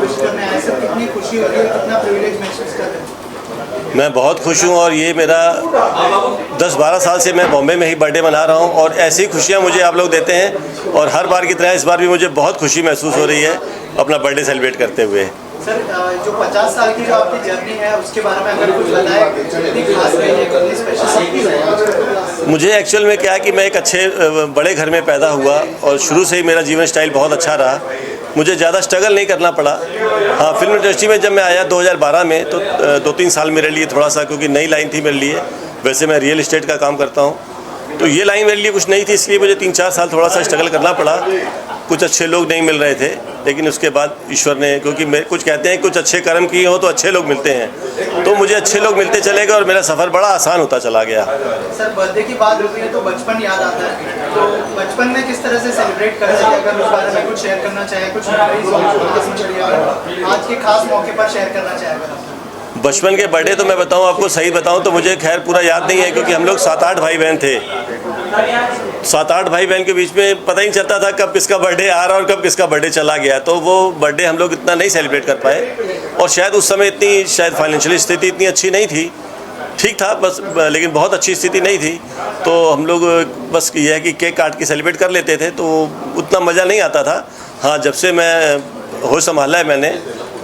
Visit करने आए sir, कितनी खुशी हो रही है, कितना प्रिविलेज महसूस कर रहे हैं? मैं बहुत खुश हूँ और ये मेरा 10-12 साल से मैं बॉम्बे में ही बर्थडे मना रहा हूँ और ऐसी खुशियाँ मुझे आप लोग देते हैं और हर बार की तरह इस बार भी मुझे बहुत खुशी महसूस हो रही है अपना बर्थडे सेलिब्रेट करते हुए। सर, जो 50 साल की जो आपकी जर्नी है उसके बारे में अगर कुछ बताएं, कितनी खास रही है, कितनी स्पेशल? मुझे एक्चुअल में क्या है कि मैं एक अच्छे बड़े घर में पैदा हुआ और शुरू से ही मेरा जीवन स्टाइल बहुत अच्छा रहा। मुझे ज़्यादा स्ट्रगल नहीं करना पड़ा। हाँ, फिल्म इंडस्ट्री में जब मैं आया 2012 में तो 2-3 साल मेरे लिए थोड़ा सा, क्योंकि नई लाइन थी मेरे लिए। वैसे मैं रियल एस्टेट का काम करता हूँ, तो ये लाइन मेरे लिए कुछ नहीं थी, इसलिए मुझे 3-4 साल थोड़ा सा स्ट्रगल करना पड़ा। कुछ अच्छे लोग नहीं मिल रहे थे, लेकिन उसके बाद ईश्वर ने, क्योंकि कुछ कहते हैं कुछ अच्छे कर्म किए हो तो अच्छे लोग मिलते हैं, तो मुझे अच्छे लोग मिलते चले गए और मेरा सफ़र बड़ा आसान होता चला गया। सर, बर्थडे की बात होती है तो बचपन याद आता है, तो बचपन में किस तरह से सेलिब्रेट करते थे? अगर उस बारे में कुछ शेयर करना चाहे, कुछ आज के खास मौके पर शेयर करना चाहे अगर? बचपन के बर्थडे तो मैं बताऊं, आपको सही बताऊं तो मुझे खैर पूरा याद नहीं है, क्योंकि हम लोग 7-8 भाई बहन थे। 7-8 भाई बहन के बीच में पता ही नहीं चलता था कब किसका बर्थडे आ रहा और कब किसका बर्थडे चला गया, तो वो बर्थडे हम लोग इतना नहीं सेलिब्रेट कर पाए। और शायद उस समय इतनी शायद फाइनेंशियली स्थिति इतनी अच्छी नहीं थी, ठीक था बस, लेकिन बहुत अच्छी स्थिति नहीं थी। तो हम लोग बस ये है कि केक काट के सेलिब्रेट कर लेते थे, तो उतना मज़ा नहीं आता था। हाँ, जब से मैं होश संभाला है मैंने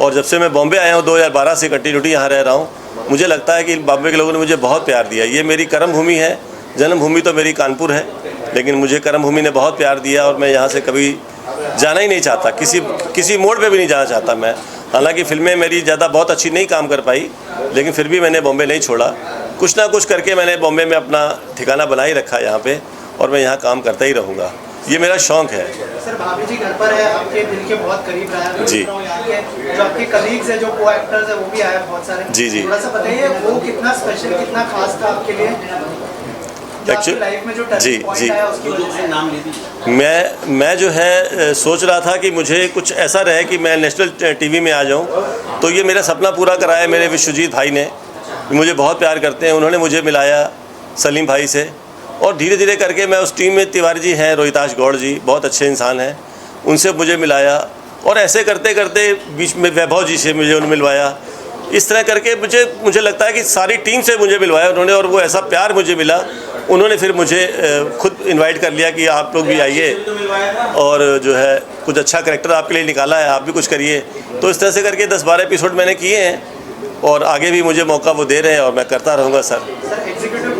और जब से मैं बॉम्बे आया हूँ 2012 से कंटिन्यूटी यहाँ रह रहा हूँ, मुझे लगता है कि बॉम्बे के लोगों ने मुझे बहुत प्यार दिया। ये मेरी कर्म भूमि है, जन्मभूमि तो मेरी कानपुर है, लेकिन मुझे कर्म भूमि ने बहुत प्यार दिया और मैं यहाँ से कभी जाना ही नहीं चाहता, किसी मोड़ पे भी नहीं जाना चाहता मैं। हालांकि फिल्में मेरी ज़्यादा बहुत अच्छी नहीं काम कर पाई, लेकिन फिर भी मैंने बॉम्बे नहीं छोड़ा। कुछ ना कुछ करके मैंने बॉम्बे में अपना ठिकाना बना ही रखा यहाँ पे, और मैं यहाँ काम करता ही रहूँगा। ये मेरा शौक़ है। सर, भाभी जी घर पर है, आपके दिल के बहुत करीब रहा है जी। यहाँ के जो आपके कलीग्स हैं, जो को एक्टर्स हैं, वो भी आए बहुत सारे। जी जी। थोड़ा सा बताइए वो कितना स्पेशल, कितना खास था आपके लिए, एक्चुअली लाइफ में जो टर्निंग पॉइंट आया उसकी वजह से? नाम ले दीजिए। मैं जो है सोच रहा था कि मुझे कुछ ऐसा रहे कि मैं नेशनल टीवी में आ जाऊं, तो ये मेरा सपना पूरा कराया मेरे विश्वजीत भाई ने। मुझे बहुत प्यार करते हैं, उन्होंने मुझे मिलाया सलीम भाई से, और धीरे धीरे करके मैं उस टीम में तिवारी जी हैं, रोहिताश गौड़ जी बहुत अच्छे इंसान हैं, उनसे मुझे मिलाया, और ऐसे करते करते बीच में वैभव जी से मुझे उन्हें मिलवाया। इस तरह करके मुझे लगता है कि सारी टीम से मुझे मिलवाया उन्होंने, और वो ऐसा प्यार मुझे मिला। उन्होंने फिर मुझे खुद इनवाइट कर लिया कि आप लोग भी आइए, और जो है कुछ अच्छा करैक्टर आपके लिए निकाला है, आप भी कुछ करिए। तो इस तरह से करके 10-12 एपिसोड मैंने किए हैं, और आगे भी मुझे मौका वो दे रहे हैं और मैं करता रहूँगा। सर, एग्जीक्यूटिव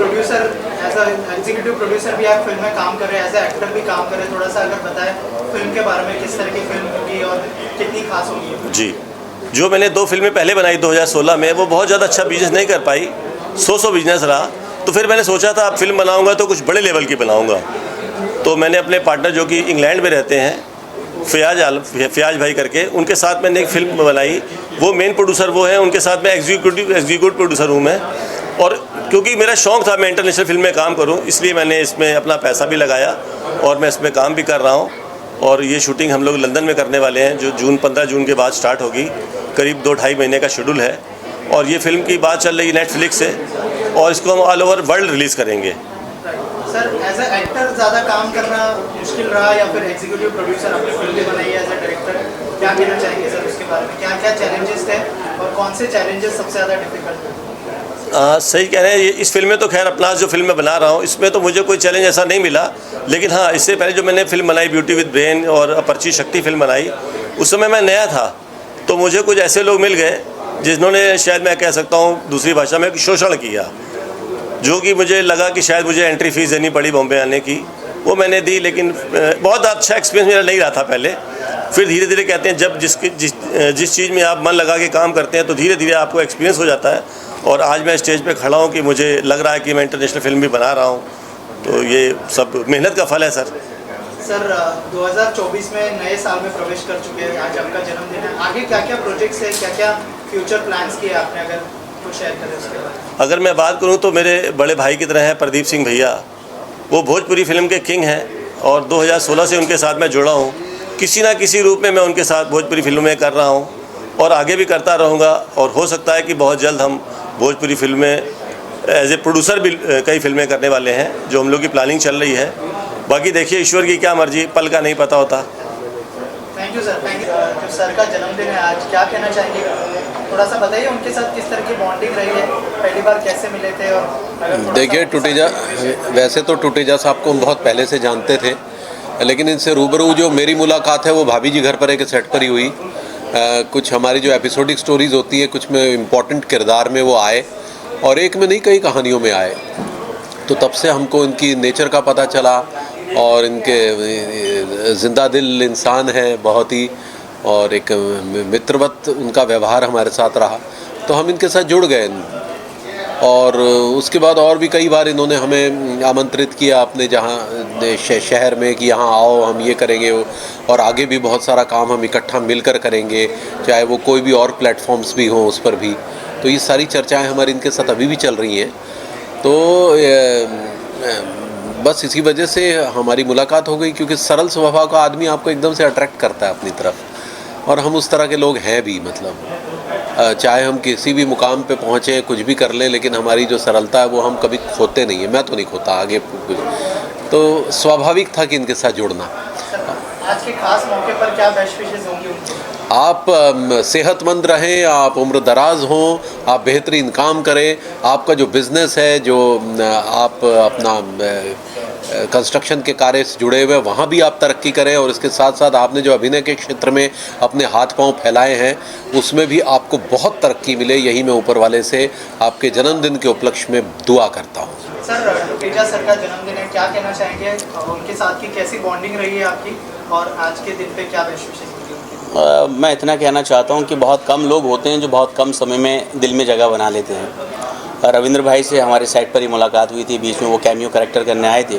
प्रोड्यूसर भी आप फिल्म में काम कर रहे हैं, एज ए एक्टर भी काम कर रहे हैं, थोड़ा सा अगर बताएं फिल्म के बारे में, किस तरह की फिल्म होगी और कितनी खास होगी? जी, जो मैंने 2 फिल्में पहले बनाई 2016 में, वो बहुत ज़्यादा अच्छा बिजनेस नहीं कर पाई, 100 बिजनेस रहा। तो फिर मैंने सोचा था अब फिल्म बनाऊंगा तो कुछ बड़े लेवल की बनाऊंगा। तो मैंने अपने पार्टनर जो कि इंग्लैंड में रहते हैं, फ़याज भाई करके, उनके साथ मैंने एक फ़िल्म बनाई। वो मेन प्रोड्यूसर वो हैं, उनके साथ मैं एग्जीक्यूटिव प्रोड्यूसर हूँ मैं। और क्योंकि मेरा शौक़ था मैं इंटरनेशनल फिल्म में काम करूँ, इसलिए मैंने इसमें अपना पैसा भी लगाया और मैं इसमें काम भी कर रहा हूँ। और ये शूटिंग हम लोग लंदन में करने वाले हैं, जो 15 जून के बाद स्टार्ट होगी। करीब 2-2.5 महीने का शेड्यूल है, और ये फिल्म की बात चल रही है नेटफ्लिक्स से, और इसको हम ऑल ओवर वर्ल्ड रिलीज़ करेंगे। सर, एज ए एक्टर ज़्यादा काम करना मुश्किल रहा या फिर एग्जीक्यूटिव प्रोड्यूसर अपनी फिल्म बनाई एज ए डायरेक्टर, क्या कहना चाहेंगे सर उसके बारे में? क्या क्या चैलेंजेस थे और कौन से चैलेंजेस सबसे ज़्यादा डिफिकल्ट थे? सही कह रहे हैं। इस फिल्म में तो खैर अपना जो फिल्म मैं बना रहा हूँ, इसमें तो मुझे कोई चैलेंज ऐसा नहीं मिला। लेकिन हाँ, इससे पहले जो मैंने फिल्म बनाई ब्यूटी विद ब्रेन और अपरिचित शक्ति फिल्म बनाई, उस समय मैं नया था, तो मुझे कुछ ऐसे लोग मिल गए जिन्होंने, शायद मैं कह सकता हूँ दूसरी भाषा में, शोषण किया, जो कि मुझे लगा कि शायद मुझे एंट्री फ़ीस देनी पड़ी बॉम्बे आने की। वो मैंने दी, लेकिन बहुत अच्छा एक्सपीरियंस मेरा नहीं रहा था पहले। फिर धीरे धीरे कहते हैं जब जिस चीज़ में आप मन लगा के काम करते हैं तो धीरे धीरे आपको एक्सपीरियंस हो जाता है। और आज मैं स्टेज पे खड़ा हूँ कि मुझे लग रहा है कि मैं इंटरनेशनल फिल्म भी बना रहा हूँ, तो ये सब मेहनत का फल है। सर, 2024 में नए साल में प्रवेश कर चुके हैं, आज आपका जन्मदिन है। आगे क्या क्या प्रोजेक्ट्स है, क्या क्या फ्यूचर प्लान्स किए आपने, अगर कुछ शेयर करें उसके बारे में? अगर मैं बात करूँ तो मेरे बड़े भाई की तरह है प्रदीप सिंह भैया, वो भोजपुरी फिल्म के किंग हैं, और 2016 से उनके साथ मैं जुड़ा हूँ। किसी ना किसी रूप में मैं उनके साथ भोजपुरी फिल्मों में कर रहा हूँ, और आगे भी करता रहूँगा। और हो सकता है कि बहुत जल्द हम भोजपुरी फिल्में एज ए प्रोड्यूसर भी कई फिल्में करने वाले हैं, जो हम लोग की प्लानिंग चल रही है। बाकी देखिए ईश्वर की क्या मर्जी, पल का नहीं पता होता। Thank you sir, thank you. जो सर का जन्मदिन है आज, क्या कहना चाहेंगे? थोड़ा सा बताइए उनके साथ किस तरह की बॉन्डिंग रही है, पहली बार कैसे मिले थे? और अगर थोड़ा देखिए, सा टुटेजा वैसे तो टुटेजा साहब को हम बहुत पहले से जानते थे, लेकिन इनसे रूबरू जो मेरी मुलाकात है वो भाभी जी घर पर एक सेट पर ही हुई। कुछ हमारी जो एपिसोडिक स्टोरीज़ होती हैं, कुछ में इम्पोर्टेंट किरदार में वो आए और एक में नहीं कई कहानियों में आए, तो तब से हमको इनकी नेचर का पता चला और इनके ज़िंदा दिल इंसान है बहुत ही, और एक मित्रवत उनका व्यवहार हमारे साथ रहा, तो हम इनके साथ जुड़ गए। और उसके बाद और भी कई बार इन्होंने हमें आमंत्रित किया अपने जहाँ शहर में कि यहाँ आओ, हम ये करेंगे, और आगे भी बहुत सारा काम हम इकट्ठा मिलकर करेंगे, चाहे वो कोई भी और प्लेटफॉर्म्स भी हों उस पर भी। तो ये सारी चर्चाएं हमारी इनके साथ अभी भी चल रही हैं। तो बस इसी वजह से हमारी मुलाकात हो गई, क्योंकि सरल स्वभाव का आदमी आपको एकदम से अट्रैक्ट करता है अपनी तरफ, और हम उस तरह के लोग हैं भी। मतलब चाहे हम किसी भी मुकाम पे पहुँचे, कुछ भी कर लें, लेकिन हमारी जो सरलता है वो हम कभी खोते नहीं है। मैं तो नहीं खोता आगे कुछ, तो स्वाभाविक था कि इनके साथ जुड़ना। आज के खास मौके पर क्या बेस्ट विशेस होंगी उनकी? आप सेहतमंद रहें, आप उम्र दराज हों, आप बेहतरीन काम करें, आपका जो बिज़नेस है, जो आप अपना कंस्ट्रक्शन के कार्य से जुड़े हुए वहाँ भी आप तरक्की करें, और इसके साथ साथ आपने जो अभिनय के क्षेत्र में अपने हाथ पांव फैलाए हैं उसमें भी आपको बहुत तरक्की मिले। यही मैं ऊपर वाले से आपके जन्मदिन के उपलक्ष्य में दुआ करता हूँ। सर, टुटेजा सर का जन्मदिन है, क्या कहना चाहेंगे? उनके साथ की कैसी बॉन्डिंग रही है आपकी, और आज के दिन पे क्या बेस्ट विशेस होंगी उनकी? मैं इतना कहना चाहता हूँ कि बहुत कम लोग होते हैं जो बहुत कम समय में दिल में जगह बना लेते हैं। रविंद्र भाई से हमारे साइट पर ही मुलाकात हुई थी, बीच में वो कैमियो कैरेक्टर करने आए थे,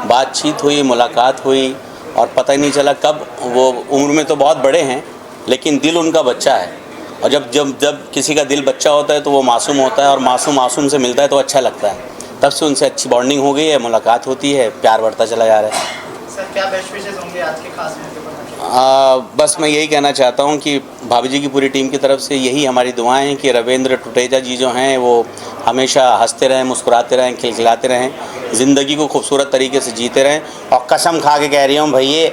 बातचीत हुई, मुलाकात हुई, और पता ही नहीं चला कब। वो उम्र में तो बहुत बड़े हैं, लेकिन दिल उनका बच्चा है, और जब जब जब किसी का दिल बच्चा होता है तो वो मासूम होता है, और मासूम से मिलता है तो अच्छा लगता है। तब से उनसे अच्छी बॉन्डिंग हो गई है, मुलाकात होती है, प्यार बढ़ता चला जा रहा है। सर, क्या बेस्ट विशेस होंगे आज के खास मौके पर? बस मैं यही कहना चाहता हूँ कि भाभी जी की पूरी टीम की तरफ से यही हमारी दुआएं हैं कि रविंद्र टुटेजा जी जो हैं वो हमेशा हंसते रहें, मुस्कुराते रहें, खिलखिलाते रहें, ज़िंदगी को खूबसूरत तरीके से जीते रहें। और कसम खा के कह रही हूँ भैया,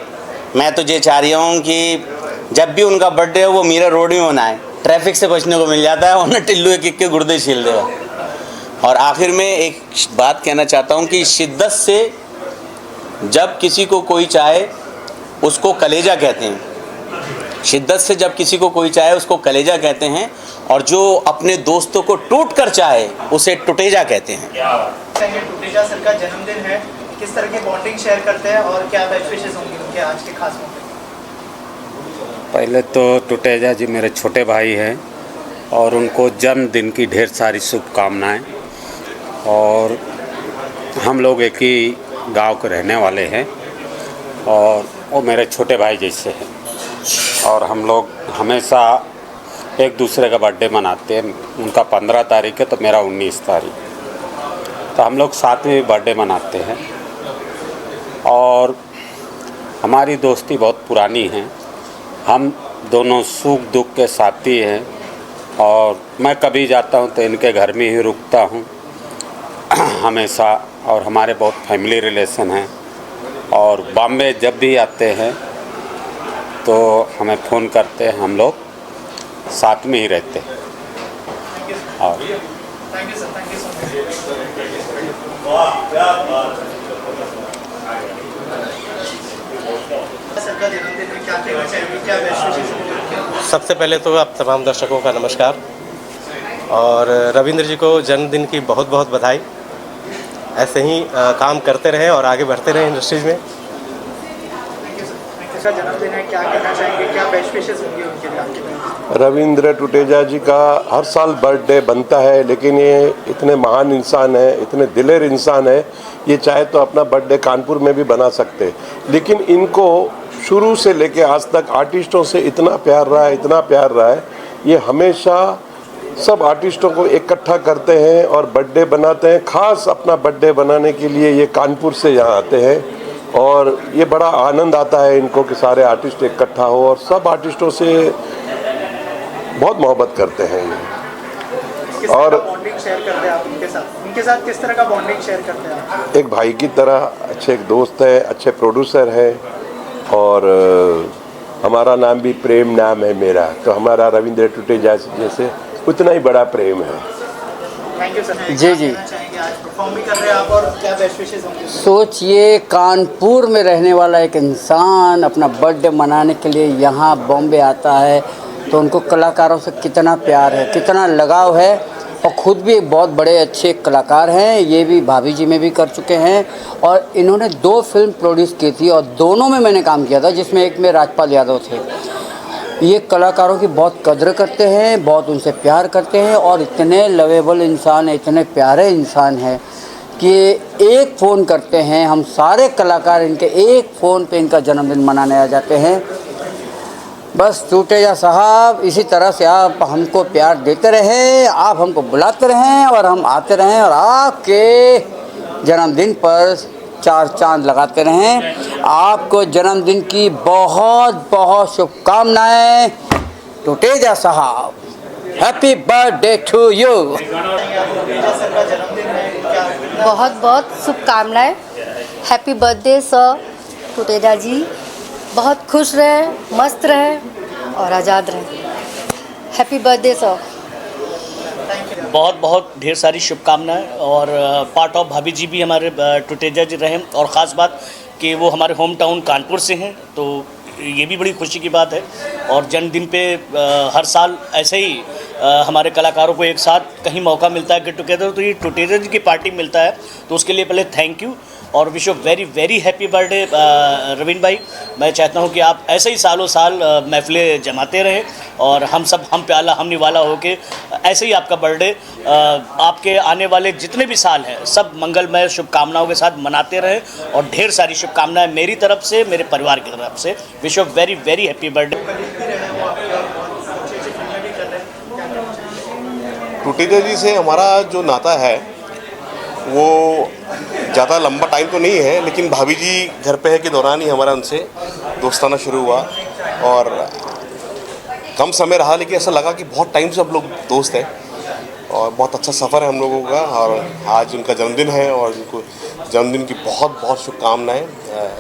मैं तो ये चाह रही हूँ कि जब भी उनका बर्थडे हो वो मीरा रोड में मनाए, ट्रैफिक से बचने को मिल जाता है, उन्हें टिल्लू एक के गुर्दे छील देगा। और आखिर में एक बात कहना चाहता हूँ कि शिद्दत से जब किसी को कोई चाहे उसको कलेजा कहते हैं। शिद्दत से जब किसी को कोई चाहे उसको कलेजा कहते हैं, और जो अपने दोस्तों को टूट कर चाहे उसे टुटेजा कहते हैं। टुटेजा सर का जन्मदिन है, किस तरह की बॉन्डिंग शेयर करते हैं और क्या बेस्ट विशेस होंगी उनके आज के खास मौके पर? पहले तो टुटेजा जी मेरे छोटे भाई हैं, और उनको जन्मदिन की ढेर सारी शुभकामनाएं। और हम लोग एक ही गांव के रहने वाले हैं, और वो मेरे छोटे भाई जैसे हैं, और हम लोग हमेशा एक दूसरे का बर्थडे मनाते हैं। उनका 15 तारीख है तो मेरा 19 तारीख, तो हम लोग साथ में बर्थडे मनाते हैं। और हमारी दोस्ती बहुत पुरानी है, हम दोनों सुख दुख के साथी हैं, और मैं कभी जाता हूँ तो इनके घर में ही रुकता हूँ हमेशा। और हमारे बहुत फैमिली रिलेशन हैं, और बॉम्बे जब भी आते हैं तो हमें फ़ोन करते हैं, हम लोग साथ में ही रहते हैं। और thank you sir, thank you so much. Sir का जन्मदिन है, क्या कहना चाहेंगे, क्या बेस्ट विशेस होंगे? सबसे पहले तो आप तमाम दर्शकों का नमस्कार, और रविंद्र जी को जन्मदिन की बहुत बहुत बधाई। ऐसे ही काम करते रहें और आगे बढ़ते रहें इंडस्ट्रीज में। सर, जन्मदिन है, क्या कहना चाहेंगे, क्या बेस्ट विशेस होंगी उनके लिए आपके लिए? रविंद्र टुटेजा जी का हर साल बर्थडे बनता है, लेकिन ये इतने महान इंसान है, इतने दिलेर इंसान है, ये चाहे तो अपना बर्थडे कानपुर में भी बना सकते, लेकिन इनको शुरू से लेके आज तक आर्टिस्टों से इतना प्यार रहा है, इतना प्यार रहा है। ये हमेशा सब आर्टिस्टों को इकट्ठा करते हैं और बर्थडे बनाते हैं। खास अपना बर्थडे बनाने के लिए ये कानपुर से यहाँ आते हैं, और ये बड़ा आनंद आता है इनको कि सारे आर्टिस्ट इकट्ठा हो, और सब आर्टिस्टों से बहुत मोहब्बत करते हैं ये। किस तरह का बॉन्डिंग शेयर करते हैं आप उनके साथ किस तरह का बॉन्डिंग शेयर करते हैं आप? एक भाई की तरह, अच्छे एक दोस्त है, अच्छे प्रोड्यूसर है, और हमारा नाम भी प्रेम नाम है मेरा, तो हमारा रविंद्र टुटेजा जैसे उतना ही बड़ा प्रेम है। Thank you sir. जी, जी। चाहेंगे आज परफॉर्म भी कर रहे हैं आप और क्या बेस्ट विशेष होंगे? सोचिए कानपुर में रहने वाला एक इंसान अपना बर्थडे मनाने के लिए यहाँ बॉम्बे आता है, तो उनको कलाकारों से कितना प्यार है, कितना लगाव है, और ख़ुद भी बहुत बड़े अच्छे कलाकार हैं। ये भी भाभी जी में भी कर चुके हैं और इन्होंने 2 फिल्म प्रोड्यूस की थी और दोनों में मैंने काम किया था, जिसमें एक में राजपाल यादव थे। ये कलाकारों की बहुत कद्र करते हैं, बहुत उनसे प्यार करते हैं और इतने लवेबल इंसान हैं, इतने प्यारे इंसान हैं कि एक फ़ोन करते हैं, हम सारे कलाकार इनके एक फ़ोन पे इनका जन्मदिन मनाने आ जाते हैं। बस टुटेजा साहब इसी तरह से आप हमको प्यार देते रहें, आप हमको बुलाते रहें और हम आते रहें और आपके जन्मदिन पर 4 चांद लगाते रहें। आपको जन्मदिन की बहुत बहुत शुभकामनाएं टुटेजा साहब। Happy birthday to you. Sir का जन्मदिन है, क्या बहुत बहुत शुभकामनाएं। Happy birthday sir Tuteja ji. बहुत खुश रहें, मस्त रहें और आज़ाद रहें। Happy birthday sir. बहुत बहुत ढेर सारी शुभकामनाएं और पार्ट ऑफ भाभी जी भी हमारे टुटेजा जी रहे, और ख़ास बात कि वो हमारे होम टाउन कानपुर से हैं, तो ये भी बड़ी खुशी की बात है। और जन्मदिन पे हर साल ऐसे ही हमारे कलाकारों को एक साथ कहीं मौका मिलता है गेट टुगेदर, तो ये टुटेजा जी की पार्टी मिलता है, तो उसके लिए पहले थैंक यू और wish you very very happy birthday Raveen भाई। मैं चाहता हूँ कि आप ऐसे ही सालों साल महफिलें जमाते रहें और हम प्याला हम निवाला हो के ऐसे ही आपका बर्थडे आपके आने वाले जितने भी साल हैं सब मंगलमय शुभकामनाओं के साथ मनाते रहें और ढेर सारी शुभकामनाएं मेरी तरफ से, मेरे परिवार की तरफ से। Wish you very very happy birthday. Tuteja ji से हमारा जो नाता है वो ज़्यादा लंबा टाइम तो नहीं है, लेकिन भाभी जी घर पे है के दौरान ही हमारा उनसे दोस्ताना शुरू हुआ और कम समय रहा, लेकिन ऐसा लगा कि बहुत टाइम से हम लोग दोस्त हैं और बहुत अच्छा सफ़र है हम लोगों का। और आज उनका जन्मदिन है और उनको जन्मदिन की बहुत बहुत शुभकामनाएं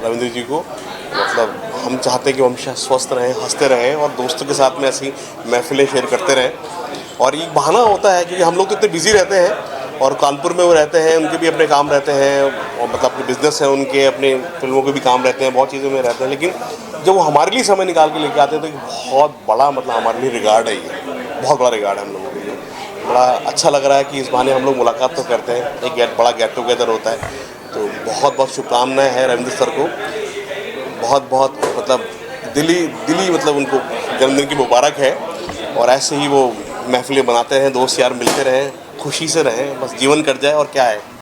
रविंद्र जी को। मतलब हम चाहते हैं कि वो हमेशा स्वस्थ रहें, हंसते रहें और दोस्तों के साथ में ऐसी महफिलें शेयर करते रहें। और एक बहाना होता है क्योंकि हम लोग तो इतने बिजी रहते हैं और कानपुर में वो रहते हैं, उनके भी अपने काम रहते हैं और मतलब अपने बिजनेस है उनके, अपने फिल्मों के भी काम रहते हैं, बहुत चीज़ों में रहते हैं, लेकिन जब वो हमारे लिए समय निकाल के लेके आते हैं तो एक बहुत बड़ा मतलब हमारे लिए रिगार्ड है, ये बहुत बड़ा रिगार्ड है हम लोगों के लिए। बड़ा अच्छा लग रहा है कि इस बहाने हम लोग मुलाकात तो करते हैं, एक बड़ा गेट टुगेदर होता है। तो बहुत बहुत शुभकामनाएँ हैं रविंद्र सर को, बहुत बहुत मतलब दिली मतलब उनको जन्मदिन की मुबारक है। और ऐसे ही वो महफिलें बनाते रहें, दोस्त यार मिलते रहें, खुशी से रहें, बस जीवन कट जाए और क्या है।